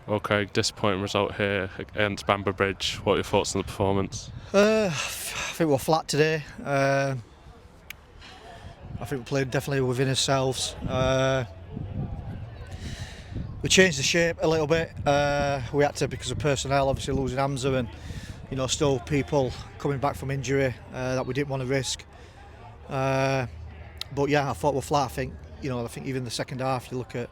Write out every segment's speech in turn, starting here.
Okay, disappointing result here against Bamber Bridge. What are your thoughts on the performance? I think we're flat today. I think we played definitely within ourselves. We changed the shape a little bit. We had to because of personnel, obviously losing Hamza and still people coming back from injury that we didn't want to risk. But yeah, I thought we're flat. I think even the second half, you look at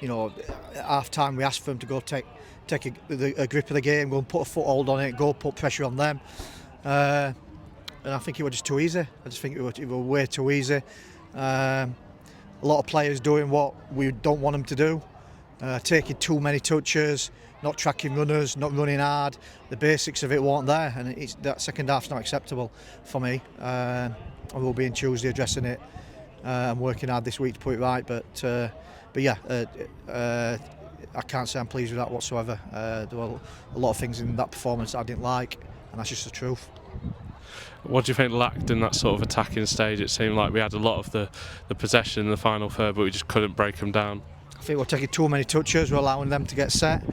at half time we asked for them to go take a grip of the game, go and put a foothold on it, go put pressure on them. And I think it was just too easy. I just think it was way too easy. A lot of players doing what we don't want them to do, taking too many touches, not tracking runners, not running hard. The basics of it weren't there, and that second half's not acceptable for me. I will be in Tuesday addressing it. I'm working hard this week to put it right, but yeah, I can't say I'm pleased with that whatsoever. There were a lot of things in that performance that I didn't like, and that's just the truth. What do you think lacked in that sort of attacking stage? It seemed like we had a lot of the possession in the final third, but we just couldn't break them down. I think we're taking too many touches, we're allowing them to get set,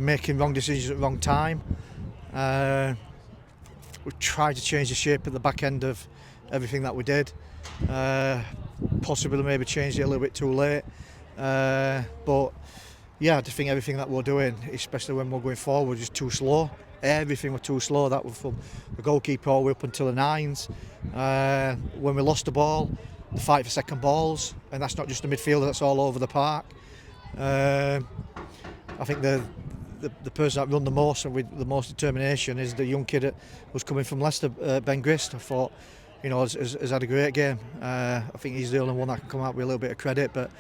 making wrong decisions at the wrong time. We tried to change the shape at the back end of everything that we did. Possibly maybe changed it a little bit too late. But yeah, I just think everything that we're doing, especially when we're going forward, is too slow. Everything was too slow. That was from the goalkeeper all the way up until the nines. When we lost the ball, the fight for second balls, and that's not just the midfielder, that's all over the park. I think the person that run the most and with the most determination is the young kid that was coming from Leicester, Ben Grist. I thought, has had a great game. I think he's the only one that can come out with a little bit of credit. But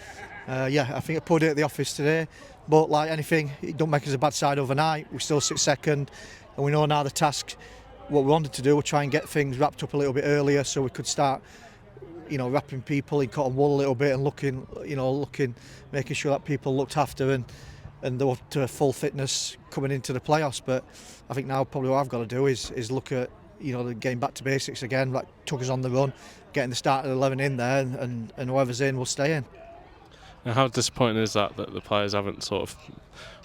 yeah, I think I put it at the office today. But like anything, it don't make us a bad side overnight. We still sit second, and we know now the task. What we wanted to do was try and get things wrapped up a little bit earlier, so we could start, wrapping people in cotton wool a little bit and looking, making sure that people looked after and they were to full fitness coming into the playoffs. But I think now probably what I've got to do is look at getting back to basics again. Like took us on the run, getting the starting 11 in there, and whoever's in will stay in. And how disappointing is that the players haven't sort of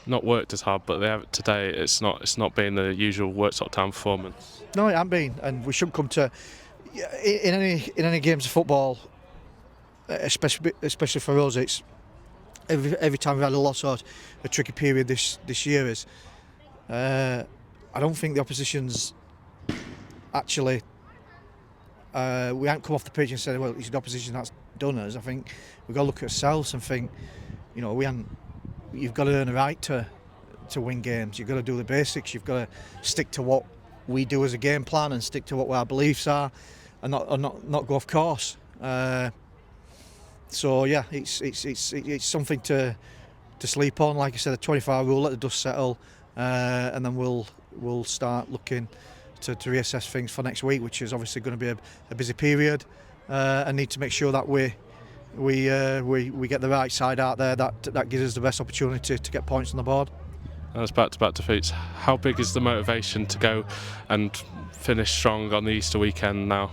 not worked as hard, but they have today? It's not been the usual work sort of time performance. No, it hasn't been, and we shouldn't come to in any games of football, especially for us. It's every time we've had a loss or a tricky period this year is. I don't think the opposition's actually. We haven't come off the pitch and said, well, it's the opposition that's done us. I think we've got to look at ourselves and think, you've got to earn a right to win games. You've got to do the basics. You've got to stick to what we do as a game plan and stick to what our beliefs are, and not go off course. So yeah, it's something to sleep on. Like I said, a 24-hour rule, let the dust settle, and then we'll start looking to reassess things for next week, which is obviously going to be a busy period, and need to make sure that we get the right side out there that gives us the best opportunity to get points on the board. That's back-to-back defeats. How big is the motivation to go and finish strong on the Easter weekend now?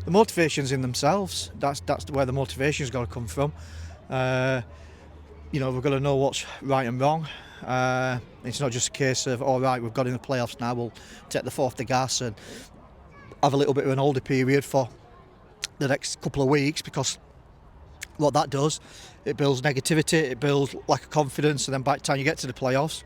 The motivation's in themselves. That's where the motivation's got to come from. We've got to know what's right and wrong. It's not just a case of, all right, we've got in the playoffs now, we'll take the foot off the gas and have a little bit of an older period for the next couple of weeks, because what that does, it builds negativity, it builds lack of confidence, and then by the time you get to the playoffs,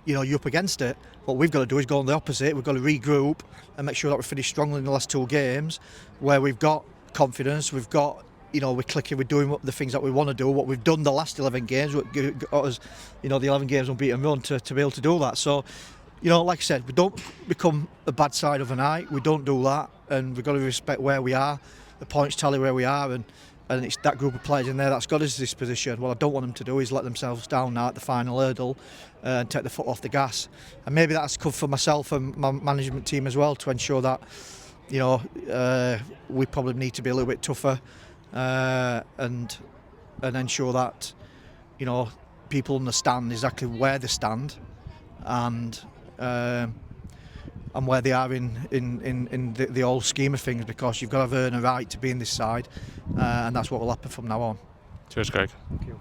you're up against it. What we've got to do is go on the opposite. We've got to regroup and make sure that we finish strongly in the last two games, where we've got confidence, we've got, we're clicking, we're doing the things that we want to do, what we've done the last 11 games, what got us, the 11 games unbeaten run to be able to do that. So, like I said, we don't become a bad side overnight. We don't do that, and we've got to respect where we are, the points tally where we are, and it's that group of players in there that's got us this position. What I don't want them to do is let themselves down now at the final hurdle and take the foot off the gas. And maybe that's come for myself and my management team as well, to ensure that, we probably need to be a little bit tougher and ensure that, people understand exactly where they stand and where they are in the whole scheme of things, because you've got to earn a right to be in this side, and that's what will happen from now on. Cheers, Greg. Thank you.